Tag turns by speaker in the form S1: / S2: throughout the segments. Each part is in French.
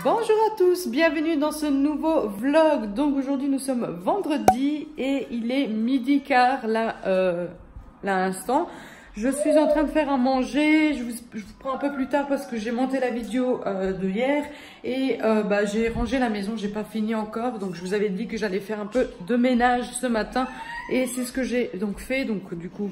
S1: Bonjour à tous, bienvenue dans ce nouveau vlog. Donc aujourd'hui nous sommes vendredi et il est midi quart là à l'instant. Je suis en train de faire à manger, je vous prends un peu plus tard parce que j'ai monté la vidéo de hier et j'ai rangé la maison, j'ai pas fini encore. Donc je vous avais dit que j'allais faire un peu de ménage ce matin et c'est ce que j'ai donc fait. Donc du coup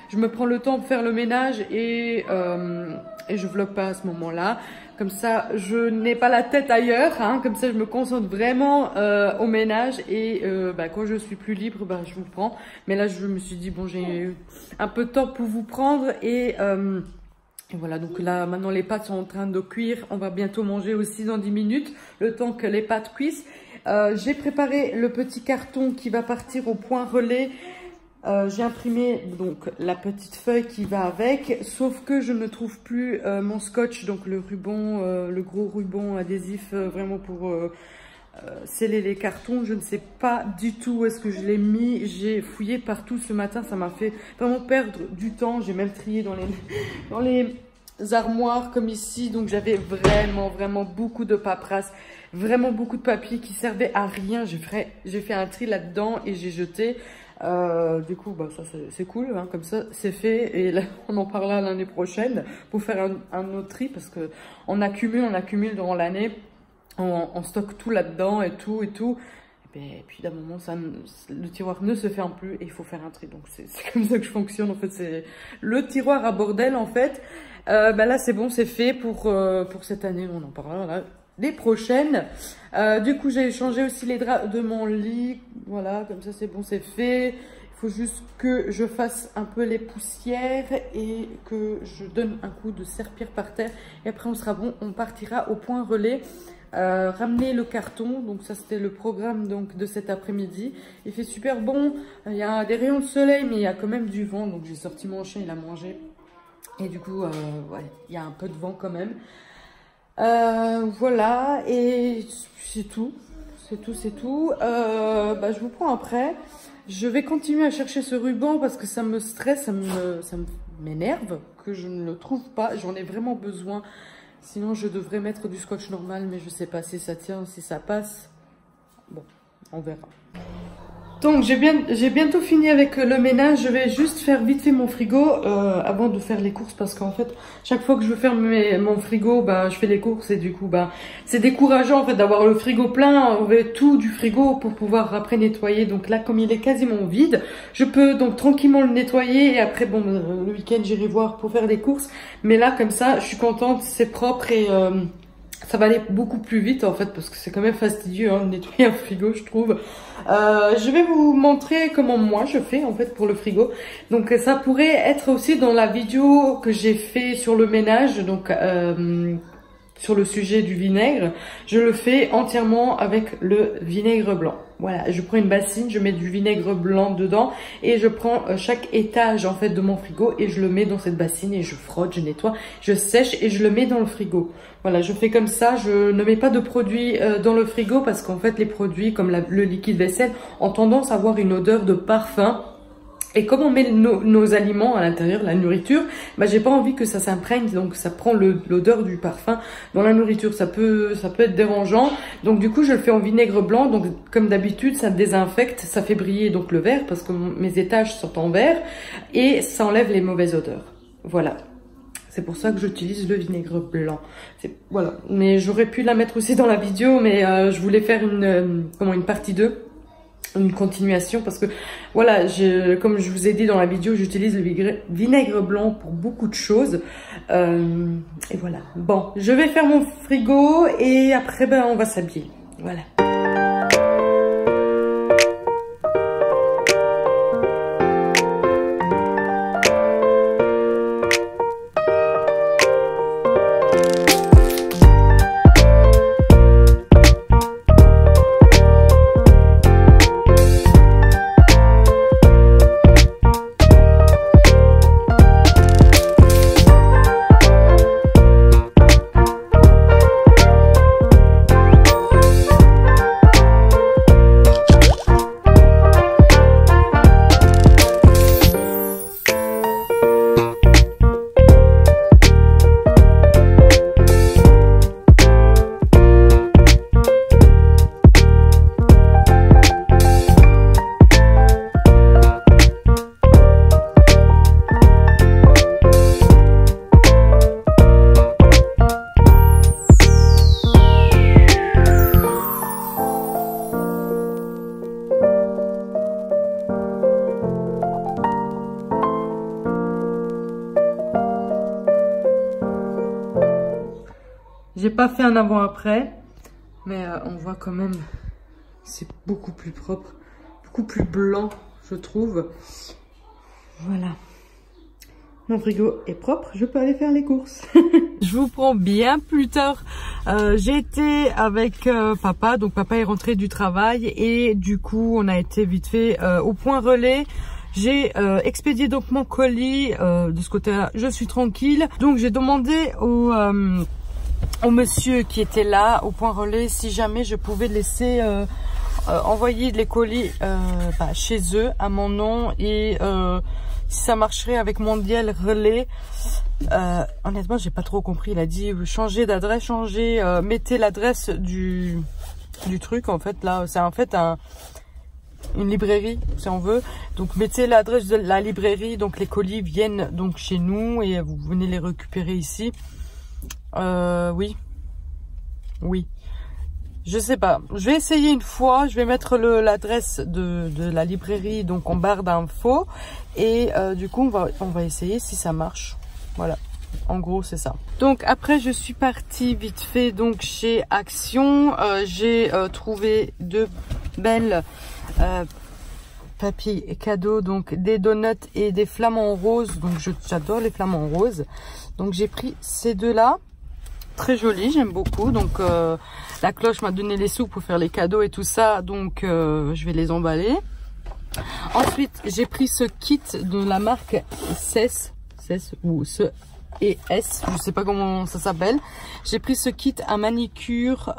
S1: je me prends le temps pour faire le ménage et je vlog pas à ce moment-là. Comme ça, je n'ai pas la tête ailleurs, hein. Comme ça, je me concentre vraiment au ménage et quand je suis plus libre, je vous prends. Mais là, je me suis dit, bon, j'ai un peu de temps pour vous prendre et voilà. Donc là, maintenant, les pâtes sont en train de cuire. On va bientôt manger aussi dans 10 minutes, le temps que les pâtes cuisent. J'ai préparé le petit carton qui va partir au point relais. J'ai imprimé donc la petite feuille qui va avec, sauf que je ne trouve plus mon scotch, donc le ruban, le gros ruban adhésif vraiment pour sceller les cartons. Je ne sais pas du tout où est-ce que je l'ai mis. J'ai fouillé partout ce matin, ça m'a fait vraiment perdre du temps. J'ai même trié dans les armoires comme ici, donc j'avais vraiment beaucoup de paperasse, vraiment beaucoup de papier qui servait à rien. J'ai fait un tri là-dedans et j'ai jeté. Du coup, ça c'est cool, hein, comme ça c'est fait et là, on en parlera l'année prochaine pour faire un autre tri parce que on accumule durant l'année, on stocke tout là-dedans et tout. Et puis d'un moment, le tiroir ne se ferme plus et il faut faire un tri. Donc c'est comme ça que je fonctionne en fait. C'est le tiroir à bordel en fait. Là c'est bon, c'est fait pour cette année. On en parlera là. Les prochaines. Du coup, j'ai changé aussi les draps de mon lit. Voilà, comme ça, c'est bon, c'est fait. Il faut juste que je fasse un peu les poussières et que je donne un coup de serpillère par terre. Et après, on sera bon. On partira au point relais. Ramener le carton. Donc ça, c'était le programme donc de cet après-midi. Il fait super bon. Il y a des rayons de soleil, mais il y a quand même du vent. Donc j'ai sorti mon chien, il a mangé. Et du coup, il y a un peu de vent quand même. Voilà, et c'est tout. Je vous prends après. Je vais continuer à chercher ce ruban parce que ça me stresse, ça m'énerve que je ne le trouve pas. J'en ai vraiment besoin. Sinon, je devrais mettre du scotch normal, mais je sais pas si ça tient, si ça passe. Bon, on verra. Donc j'ai bientôt fini avec le ménage. Je vais juste faire vite fait mon frigo avant de faire les courses parce qu'en fait chaque fois que je veux faire mon frigo, je fais les courses et du coup c'est décourageant en fait d'avoir le frigo plein. On veut tout du frigo pour pouvoir après nettoyer. Donc là comme il est quasiment vide, je peux donc tranquillement le nettoyer et après le week-end j'irai voir pour faire des courses. Mais là comme ça je suis contente, c'est propre et ça va aller beaucoup plus vite en fait parce que c'est quand même fastidieux de nettoyer un frigo je trouve. Je vais vous montrer comment moi je fais en fait pour le frigo. Donc ça pourrait être aussi dans la vidéo que j'ai fait sur le ménage, donc sur le sujet du vinaigre. Je le fais entièrement avec le vinaigre blanc. Voilà, je prends une bassine, je mets du vinaigre blanc dedans et je prends chaque étage en fait de mon frigo et je le mets dans cette bassine et je frotte, je nettoie, je sèche et je le mets dans le frigo. Voilà, je fais comme ça, je ne mets pas de produits dans le frigo parce qu'en fait les produits comme le liquide vaisselle ont tendance à avoir une odeur de parfum. Et comme on met nos aliments à l'intérieur, la nourriture, j'ai pas envie que ça s'imprègne, donc ça prend l'odeur du parfum dans la nourriture. Ça peut être dérangeant. Donc du coup, je le fais en vinaigre blanc. Donc comme d'habitude, ça désinfecte, ça fait briller donc le verre parce que mes étages sont en verre et ça enlève les mauvaises odeurs. Voilà. C'est pour ça que j'utilise le vinaigre blanc. Voilà. Mais j'aurais pu la mettre aussi dans la vidéo, mais je voulais faire une partie 2. Une continuation parce que voilà, comme je vous ai dit dans la vidéo, j'utilise le vinaigre blanc pour beaucoup de choses et voilà. Bon, je vais faire mon frigo et après on va s'habiller. Voilà. J'ai pas fait un avant-après, mais on voit quand même, c'est beaucoup plus propre, beaucoup plus blanc, je trouve. Voilà. Mon frigo est propre, je peux aller faire les courses. Je vous prends bien plus tard. J'ai été avec papa, donc papa est rentré du travail et du coup on a été vite fait au point relais. J'ai expédié donc mon colis de ce côté-là, je suis tranquille. Donc j'ai demandé au monsieur qui était là au point relais si jamais je pouvais laisser envoyer les colis chez eux à mon nom et si ça marcherait avec Mondial Relais. Honnêtement, j'ai pas trop compris. Il a dit changer d'adresse, mettez l'adresse du truc. En fait, là, c'est en fait une librairie, si on veut. Donc, mettez l'adresse de la librairie. Donc, les colis viennent donc chez nous et vous venez les récupérer ici. Oui. Je sais pas. Je vais essayer une fois. Je vais mettre l'adresse de la librairie donc en barre d'infos et du coup on va essayer si ça marche. Voilà. En gros c'est ça. Donc après je suis partie vite fait donc chez Action. J'ai trouvé deux belles papiers cadeaux, donc des donuts et des flamants roses. Donc j'adore les flamants roses. Donc j'ai pris ces deux là. Très joli, j'aime beaucoup. Donc la cloche m'a donné les sous pour faire les cadeaux et tout ça, donc je vais les emballer. Ensuite j'ai pris ce kit de la marque CES ou ce ES, je sais pas comment ça s'appelle. J'ai pris ce kit à manicure,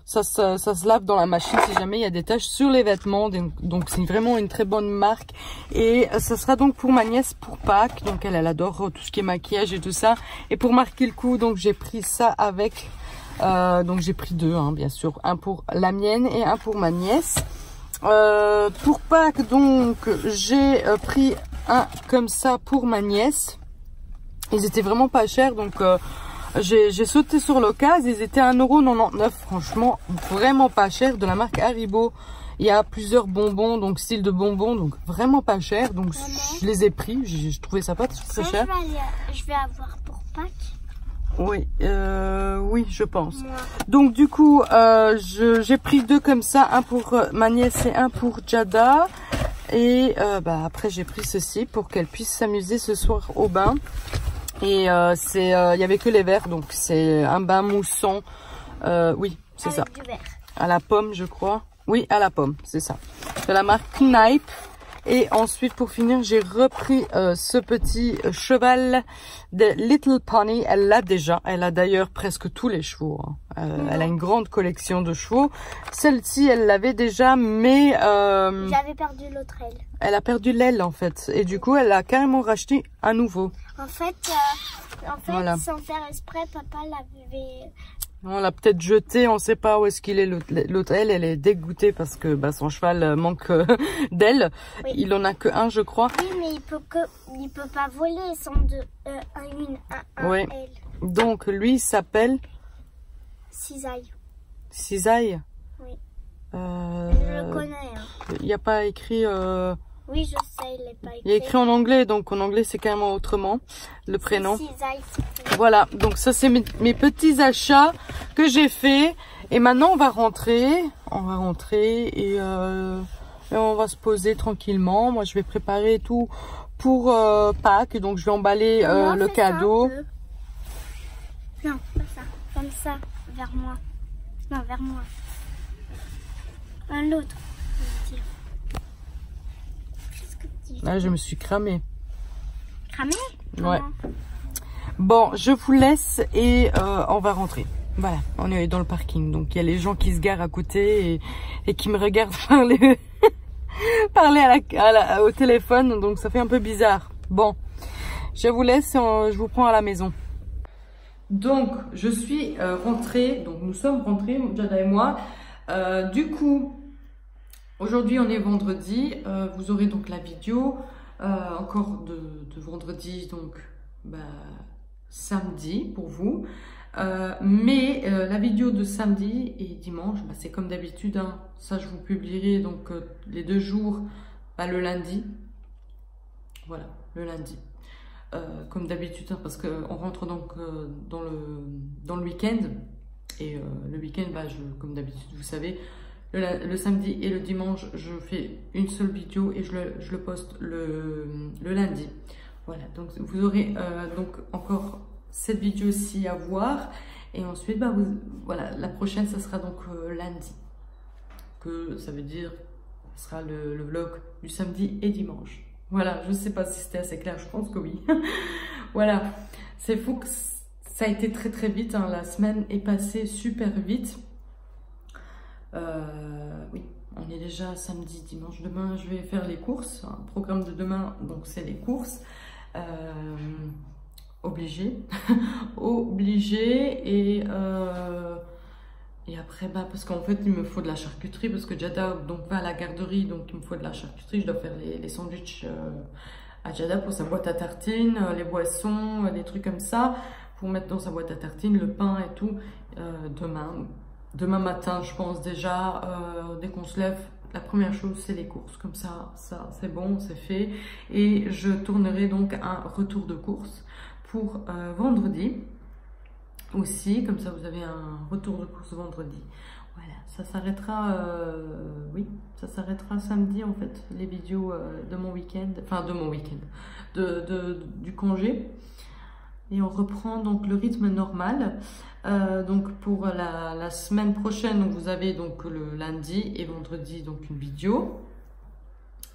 S1: ça se lave dans la machine si jamais il y a des taches sur les vêtements. Donc c'est vraiment une très bonne marque. Et ça sera donc pour ma nièce pour Pâques. Donc elle adore tout ce qui est maquillage et tout ça. Et pour marquer le coup, donc j'ai pris ça avec. Donc j'ai pris deux, hein, bien sûr. Un pour la mienne et un pour ma nièce. Pour Pâques, donc j'ai pris un comme ça pour ma nièce. Ils étaient vraiment pas chers, donc j'ai sauté sur l'occasion. Ils étaient à 1,99 €. Franchement, vraiment pas cher, de la marque Haribo. Il y a plusieurs bonbons, donc style de bonbons, donc vraiment pas cher. Donc je les ai pris, j'ai trouvé ça pas très cher.
S2: Je vais avoir pour Pâques.
S1: Oui, oui, je pense. Ouais. Donc du coup, j'ai pris deux comme ça, un pour ma nièce et un pour Jada. Et après j'ai pris ceci pour qu'elle puisse s'amuser ce soir au bain. Et il y avait que les verres, donc c'est un bain moussant. Oui, c'est ça. Du verre. À la pomme, je crois. Oui, à la pomme, c'est ça. De la marque Knipe. Et ensuite, pour finir, j'ai repris ce petit cheval de Little Pony. Elle l'a déjà. Elle a d'ailleurs presque tous les chevaux. Hein. Elle a une grande collection de chevaux. Celle-ci, elle l'avait déjà, mais...
S2: J'avais perdu l'autre aile.
S1: Elle a perdu l'aile, en fait. Et du coup, elle a carrément racheté un nouveau.
S2: En fait voilà. Sans faire exprès, papa l'avait...
S1: On l'a peut-être jeté, on sait pas où est-ce qu'il est. L'autre elle est dégoûtée parce que son cheval manque d'aile. Oui. Il en a que un, je crois.
S2: Oui, mais il peut pas voler sans
S1: oui.
S2: aile.
S1: Donc lui il s'appelle
S2: Cisaille.
S1: Cisaille.
S2: Oui. Je le connais. Hein.
S1: Il n'y a pas écrit.
S2: Oui, je sais, il n'est pas écrit.
S1: Il est écrit en anglais, donc en anglais c'est carrément autrement le prénom. Voilà, donc ça c'est mes petits achats que j'ai fait. Et maintenant on va rentrer et on va se poser tranquillement. Moi je vais préparer tout pour Pâques, donc je vais emballer le cadeau.
S2: Non, pas ça, comme ça, vers moi. Non, vers moi. L'autre, je veux dire.
S1: Là, je me suis cramée.
S2: Cramée?
S1: Ouais. Bon, je vous laisse et on va rentrer. Voilà, on est dans le parking. Donc, il y a les gens qui se garent à côté et qui me regardent parler au téléphone. Donc, ça fait un peu bizarre. Bon, je vous laisse et je vous prends à la maison. Donc, je suis rentrée. Donc, nous sommes rentrés, Jada et moi. Du coup... Aujourd'hui, on est vendredi. Vous aurez donc la vidéo encore de vendredi, donc samedi pour vous. Mais la vidéo de samedi et dimanche, c'est comme d'habitude. Hein, ça, je vous publierai donc les 2 jours le lundi. Voilà, le lundi. comme d'habitude, hein, parce qu'on rentre donc dans le week-end. Et le week-end, bah, comme d'habitude, vous savez, le samedi et le dimanche, je fais une seule vidéo et je le poste le lundi. Voilà, donc vous aurez donc encore cette vidéo-ci à voir. Et ensuite, bah, voilà, la prochaine, ça sera donc lundi. Que ça veut dire, ce sera le vlog du samedi et dimanche. Voilà, je ne sais pas si c'était assez clair, je pense que oui. Voilà, c'est fou que ça a été très très vite, hein. La semaine est passée super vite. Oui, on est déjà samedi, dimanche. Demain, je vais faire les courses. Un programme de demain, donc c'est les courses. Obligé. Obligé. Et après, bah, parce qu'en fait, il me faut de la charcuterie, parce que Jada donc, va à la garderie, donc il me faut de la charcuterie. Je dois faire les sandwichs à Jada pour sa boîte à tartines, les boissons, des trucs comme ça, pour mettre dans sa boîte à tartines, le pain et tout. Demain matin, je pense déjà, dès qu'on se lève, la première chose, c'est les courses. Comme ça c'est bon, c'est fait. Et je tournerai donc un retour de course pour vendredi. Aussi, comme ça vous avez un retour de course vendredi. Voilà, ça s'arrêtera, oui, ça s'arrêtera samedi en fait, les vidéos de mon week-end, enfin de mon week-end, du congé. Et on reprend donc le rythme normal. Donc pour la semaine prochaine, donc vous avez donc le lundi et vendredi donc une vidéo.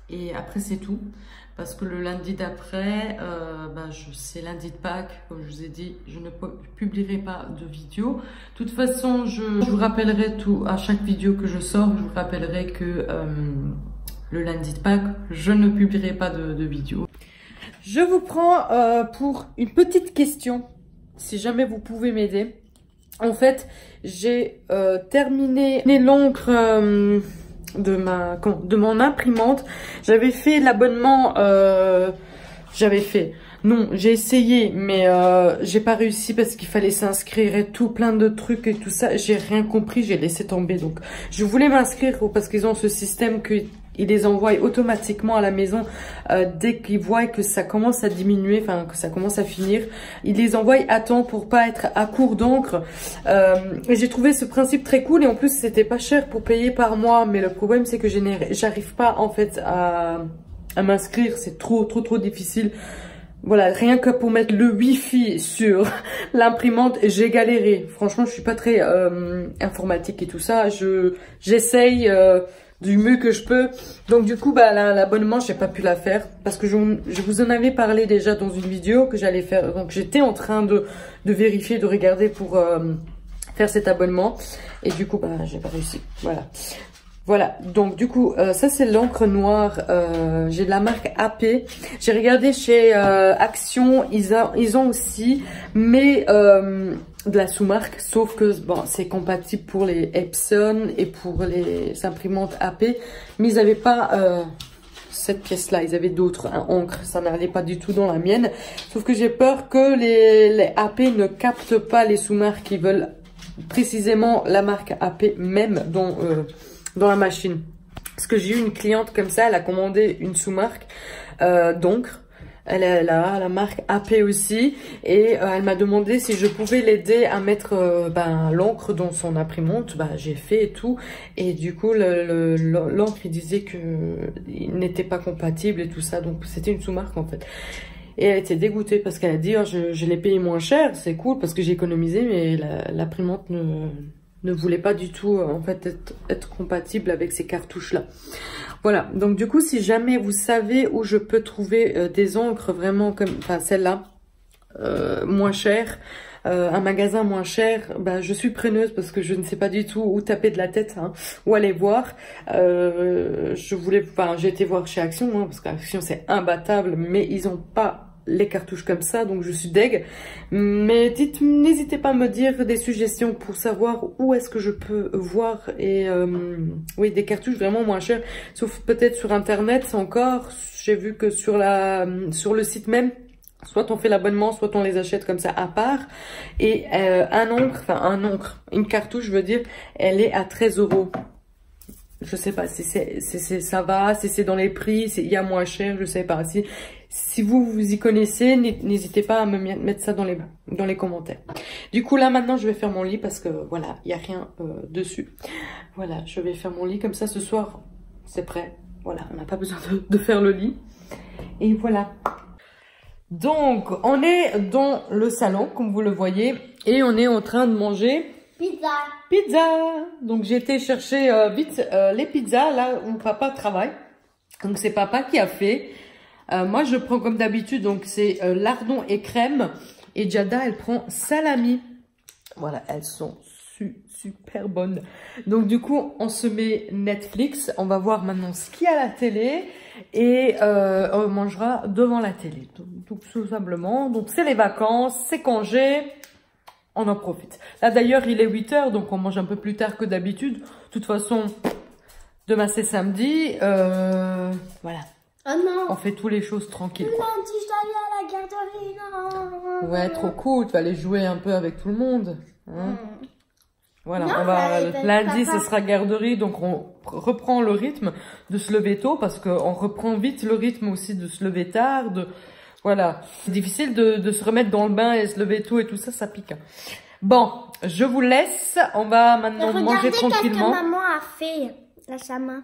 S1: Et après c'est tout. Parce que le lundi d'après, c'est lundi de Pâques, comme je vous ai dit, je ne publierai pas de vidéo. De toute façon, je vous rappellerai à chaque vidéo que je sors, je vous rappellerai que le lundi de Pâques, je ne publierai pas de vidéo. Je vous prends pour une petite question, si jamais vous pouvez m'aider. En fait, j'ai terminé l'encre de mon imprimante. J'avais fait l'abonnement, j'ai essayé, mais j'ai pas réussi parce qu'il fallait s'inscrire et tout, plein de trucs et tout ça. J'ai rien compris, j'ai laissé tomber. Donc, je voulais m'inscrire parce qu'ils ont ce système qu'ils les envoient automatiquement à la maison dès qu'ils voient que ça commence à diminuer, enfin que ça commence à finir. Ils les envoient à temps pour pas être à court d'encre. Et j'ai trouvé ce principe très cool et en plus c'était pas cher pour payer par mois. Mais le problème c'est que j'arrive pas en fait à m'inscrire, c'est trop difficile. Voilà, rien que pour mettre le wifi sur l'imprimante, j'ai galéré. Franchement, je suis pas très informatique et tout ça. J'essaye du mieux que je peux. Donc du coup, bah l'abonnement, j'ai pas pu la faire parce que je vous en avais parlé déjà dans une vidéo que j'allais faire. Donc j'étais en train de vérifier, de regarder pour faire cet abonnement. Et du coup, bah j'ai pas réussi. Voilà, donc du coup, ça c'est l'encre noire, j'ai de la marque AP. J'ai regardé chez Action, ils ont aussi, mais de la sous-marque, sauf que bon, c'est compatible pour les Epson et pour les imprimantes AP, mais ils n'avaient pas cette pièce-là, ils avaient d'autres encres, ça n'allait pas du tout dans la mienne. Sauf que j'ai peur que les AP ne captent pas les sous-marques, ils veulent précisément la marque AP même dans la machine. Parce que j'ai eu une cliente comme ça, elle a commandé une sous-marque d'encre. Elle a la marque AP aussi. Et elle m'a demandé si je pouvais l'aider à mettre l'encre dans son imprimante. Bah, j'ai fait et tout. Et du coup, l'encre, il disait qu'il n'était pas compatible et tout ça. Donc, c'était une sous-marque en fait. Et elle était dégoûtée parce qu'elle a dit oh, je l'ai payé moins cher. C'est cool parce que j'ai économisé. Mais l'imprimante ne voulait pas du tout en fait être compatible avec ces cartouches là. Voilà, donc du coup si jamais vous savez où je peux trouver des encres vraiment comme celle-là moins chère, un magasin moins cher, bah, je suis preneuse parce que je ne sais pas du tout où taper de la tête, hein, où aller voir. J'ai été voir chez Action, hein, parce qu'Action c'est imbattable, mais ils ont pas les cartouches comme ça, donc je suis deg. Mais n'hésitez pas à me dire des suggestions pour savoir où est-ce que je peux voir et oui, des cartouches vraiment moins chères, sauf peut-être sur internet encore. J'ai vu que sur le site même, soit on fait l'abonnement, soit on les achète comme ça à part. Et une cartouche, je veux dire, elle est à 13 €. Je sais pas si ça va, si c'est dans les prix, il y a moins cher, je sais pas. Si vous y connaissez, n'hésitez pas à me mettre ça dans les commentaires. Du coup, là, maintenant, je vais faire mon lit parce que, voilà, il n'y a rien dessus. Voilà, je vais faire mon lit comme ça ce soir. C'est prêt. Voilà, on n'a pas besoin de faire le lit. Et voilà. Donc, on est dans le salon, comme vous le voyez. Et on est en train de manger... Pizza. Donc, j'ai été chercher vite les pizzas, là où papa travaille. Donc, c'est papa qui a fait. Moi, je prends comme d'habitude, donc c'est lardon et crème. Et Jada, elle prend salami. Voilà, elles sont super bonnes. Donc, du coup, on se met Netflix. On va voir maintenant ce qu'il y a à la télé. Et on mangera devant la télé. Tout simplement. Donc, c'est les vacances, c'est congé. On en profite. Là, d'ailleurs, il est 8 h, donc on mange un peu plus tard que d'habitude. De toute façon, demain, c'est samedi. Voilà.
S2: Oh non.
S1: On fait toutes les choses tranquilles.
S2: Lundi, je dois aller à la garderie, non.
S1: Ouais, trop cool. Tu vas aller jouer un peu avec tout le monde. Hein. Voilà,
S2: Non,
S1: lundi,
S2: papa.
S1: ce sera garderie. Donc, on reprend le rythme de se lever tôt parce qu'on reprend vite le rythme aussi de se lever tard. Voilà, c'est difficile de se remettre dans le bain et se lever tôt et tout ça, ça pique. Bon, je vous laisse. On va maintenant manger tranquillement.
S2: Regardez ce que maman a fait, la chama.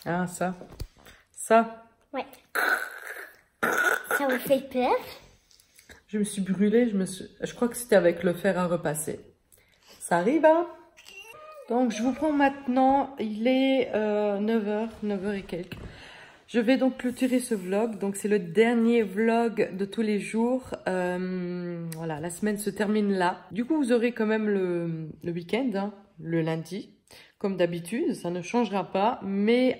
S1: Ah, ça. Ça.
S2: Ouais. Ça vous fait peur?
S1: Je me suis brûlée. Je crois que c'était avec le fer à repasser. Ça arrive, hein? Donc, je vous prends maintenant. Il est 9 h, 9 h et quelques. Je vais donc clôturer ce vlog. Donc, c'est le dernier vlog de tous les jours. Voilà, la semaine se termine là. Du coup, vous aurez quand même le week-end, hein, le lundi. Comme d'habitude, ça ne changera pas. Mais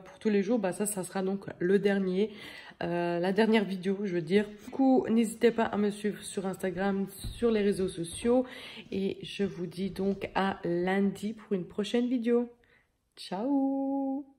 S1: pour tous les jours, bah, ça sera donc le dernier. La dernière vidéo, je veux dire. Du coup, n'hésitez pas à me suivre sur Instagram, sur les réseaux sociaux. Et je vous dis donc à lundi pour une prochaine vidéo. Ciao!